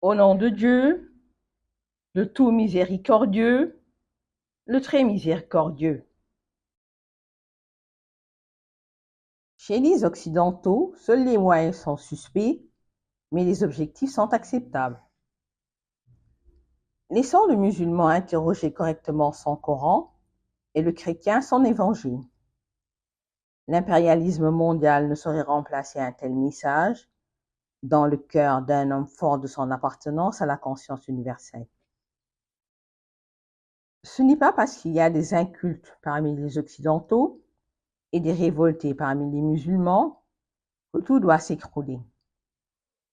Au nom de Dieu, le tout miséricordieux, le très miséricordieux. Chez les Occidentaux, seuls les moyens sont suspects, mais les objectifs sont acceptables. Laissons le musulman interroger correctement son Coran et le chrétien son évangile. L'impérialisme mondial ne saurait remplacer un tel message dans le cœur d'un homme fort de son appartenance à la conscience universelle. Ce n'est pas parce qu'il y a des incultes parmi les Occidentaux et des révoltés parmi les musulmans que tout doit s'écrouler.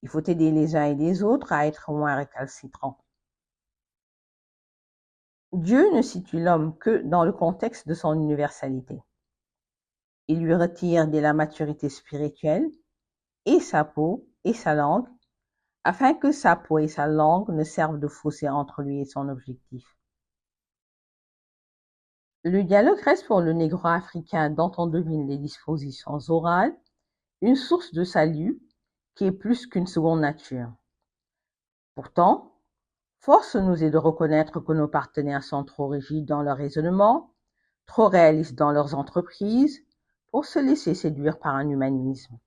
Il faut aider les uns et les autres à être moins récalcitrants. Dieu ne situe l'homme que dans le contexte de son universalité. Il lui retire de la maturité spirituelle et sa peau et sa langue, afin que sa peau et sa langue ne servent de fossé entre lui et son objectif. Le dialogue reste pour le négro-africain dont on devine les dispositions orales une source de salut qui est plus qu'une seconde nature. Pourtant, force nous est de reconnaître que nos partenaires sont trop rigides dans leur raisonnement, trop réalistes dans leurs entreprises, pour se laisser séduire par un humanisme.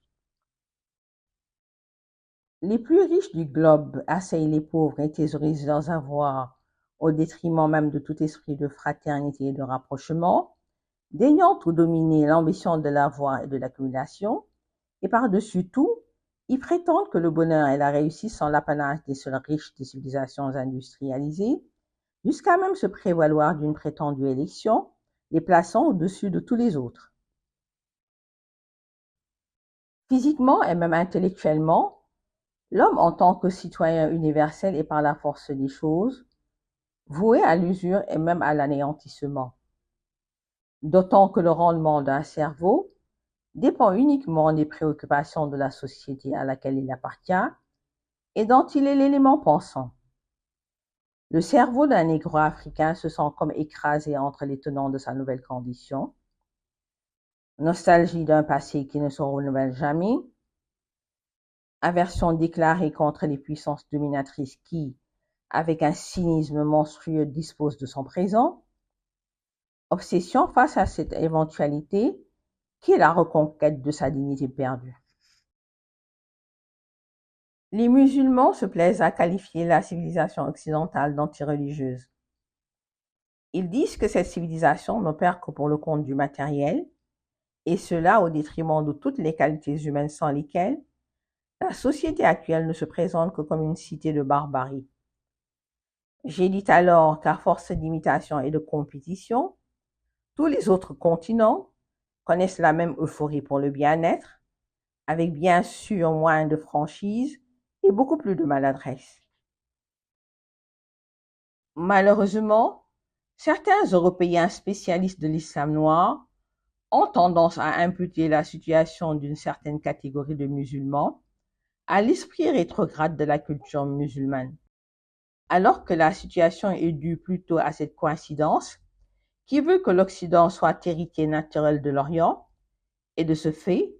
Les plus riches du globe assaillent les pauvres et thésaurisent leurs avoirs au détriment même de tout esprit de fraternité et de rapprochement, daignant tout dominer l'ambition de l'avoir et de l'accumulation, et par-dessus tout, ils prétendent que le bonheur et la réussite sont l'apanage des seuls riches des civilisations industrialisées, jusqu'à même se prévaloir d'une prétendue élection, les plaçant au-dessus de tous les autres. Physiquement et même intellectuellement, l'homme en tant que citoyen universel est par la force des choses, voué à l'usure et même à l'anéantissement. D'autant que le rendement d'un cerveau dépend uniquement des préoccupations de la société à laquelle il appartient et dont il est l'élément pensant. Le cerveau d'un négro-africain se sent comme écrasé entre les tenants de sa nouvelle condition, nostalgie d'un passé qui ne se renouvelle jamais, aversion déclarée contre les puissances dominatrices qui, avec un cynisme monstrueux, disposent de son présent, obsession face à cette éventualité qui est la reconquête de sa dignité perdue. Les musulmans se plaisent à qualifier la civilisation occidentale d'anti-religieuse. Ils disent que cette civilisation n'opère que pour le compte du matériel, et cela au détriment de toutes les qualités humaines sans lesquelles la société actuelle ne se présente que comme une cité de barbarie. J'ai dit alors qu'à force d'imitation et de compétition, tous les autres continents connaissent la même euphorie pour le bien-être, avec bien sûr moins de franchise et beaucoup plus de maladresse. Malheureusement, certains Européens spécialistes de l'islam noir ont tendance à imputer la situation d'une certaine catégorie de musulmans à l'esprit rétrograde de la culture musulmane, alors que la situation est due plutôt à cette coïncidence qui veut que l'Occident soit héritier naturel de l'Orient et de ce fait,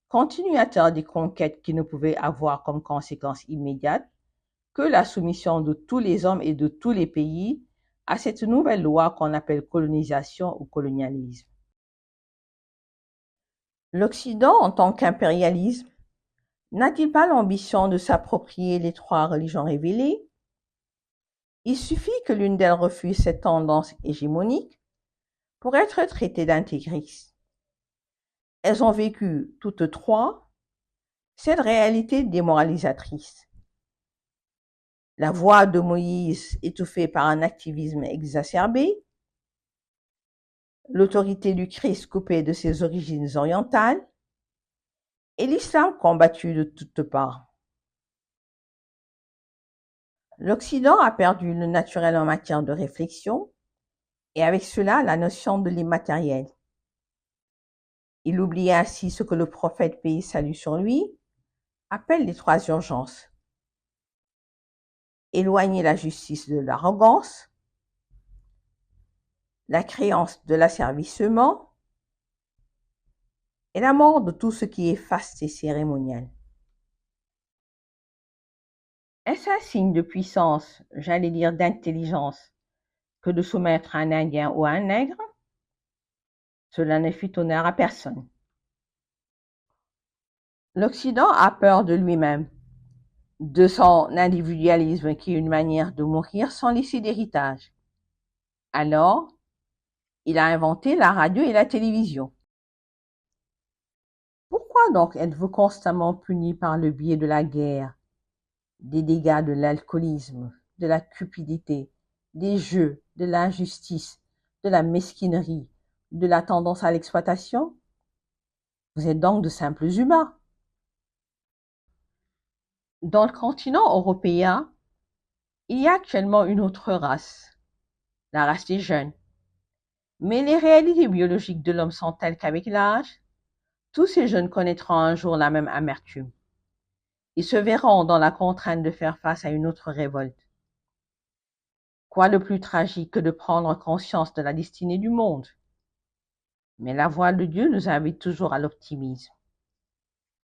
continuateur des conquêtes qui ne pouvaient avoir comme conséquence immédiate que la soumission de tous les hommes et de tous les pays à cette nouvelle loi qu'on appelle colonisation ou colonialisme. L'Occident, en tant qu'impérialisme, n'a-t-il pas l'ambition de s'approprier les trois religions révélées? Il suffit que l'une d'elles refuse cette tendance hégémonique pour être traitée d'intégriste. Elles ont vécu toutes trois cette réalité démoralisatrice. La voix de Moïse étouffée par un activisme exacerbé, l'autorité du Christ coupée de ses origines orientales, et l'islam combattu de toutes parts. L'Occident a perdu le naturel en matière de réflexion, et avec cela la notion de l'immatériel. Il oublie ainsi ce que le prophète paix et salut sur lui appelle les trois urgences. Éloigner la justice de l'arrogance, la créance de l'asservissement et la mort de tout ce qui est faste et cérémonial. Est-ce un signe de puissance, j'allais dire d'intelligence, que de soumettre un Indien ou un nègre? Cela ne fit honneur à personne. L'Occident a peur de lui-même, de son individualisme qui est une manière de mourir sans laisser d'héritage. Alors, il a inventé la radio et la télévision. Pourquoi donc êtes-vous constamment puni par le biais de la guerre, des dégâts de l'alcoolisme, de la cupidité, des jeux, de l'injustice, de la mesquinerie, de la tendance à l'exploitation? Vous êtes donc de simples humains. Dans le continent européen, il y a actuellement une autre race, la race des jeunes. Mais les réalités biologiques de l'homme sont telles qu'avec l'âge, tous ces jeunes connaîtront un jour la même amertume. Ils se verront dans la contrainte de faire face à une autre révolte. Quoi de plus tragique que de prendre conscience de la destinée du monde? Mais la voix de Dieu nous invite toujours à l'optimisme.